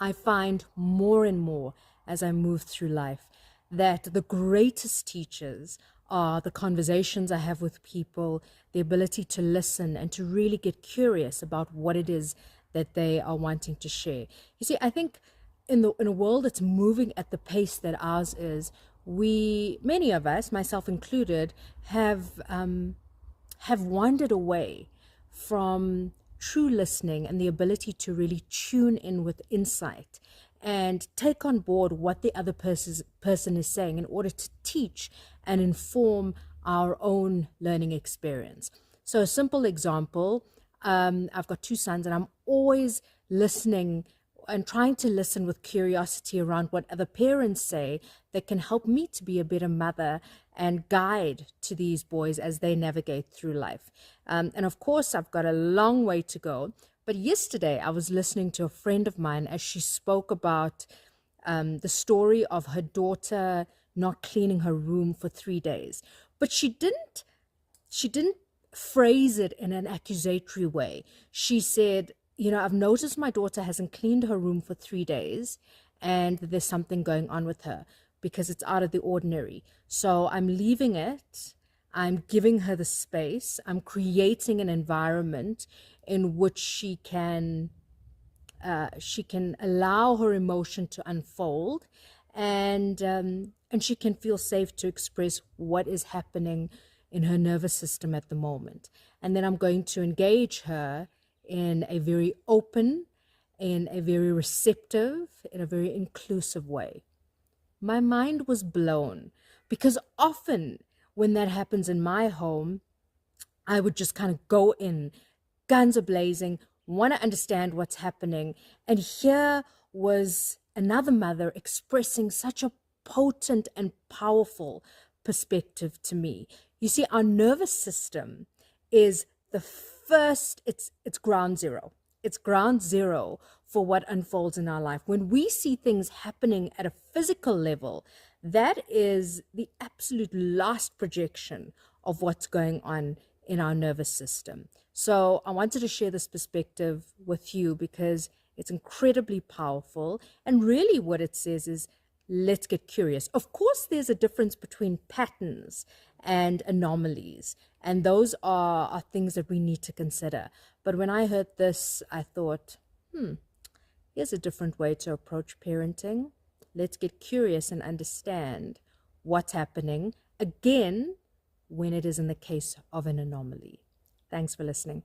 I find more and more as I move through life that the greatest teachers are the conversations I have with people, the ability to listen and to really get curious about what it is that they are wanting to share. You see, I think in a world that's moving at the pace that ours is, we, many of us, myself included, have wandered away from true listening and the ability to really tune in with insight and take on board what the other person is saying in order to teach and inform our own learning experience. So, a simple example, I've got two sons, and I'm always listening and trying to listen with curiosity around what other parents say that can help me to be a better mother and guide to these boys as they navigate through life. And of course, I've got a long way to go. But yesterday, I was listening to a friend of mine as she spoke about the story of her daughter not cleaning her room for 3 days. But she didn't phrase it in an accusatory way. She said, I've noticed my daughter hasn't cleaned her room for 3 days and there's something going on with her because it's out of the ordinary. So I'm leaving it. I'm giving her the space. I'm creating an environment in which she can allow her emotion to unfold, and she can feel safe to express what is happening in her nervous system at the moment. And then I'm going to engage her in a very open, in a very receptive, in a very inclusive way. My mind was blown because often when that happens in my home, I would just kind of go in, guns are blazing, want to understand what's happening. And here was another mother expressing such a potent and powerful perspective to me. You see, our nervous system is the first, it's ground zero. It's ground zero for what unfolds in our life. When we see things happening at a physical level, that is the absolute last projection of what's going on in our nervous system. So I wanted to share this perspective with you because it's incredibly powerful. And really what it says is, let's get curious. Of course, there's a difference between patterns and anomalies, and those are things that we need to consider. But when I heard this, I thought, here's a different way to approach parenting. Let's get curious and understand what's happening, again, when it is in the case of an anomaly. Thanks for listening.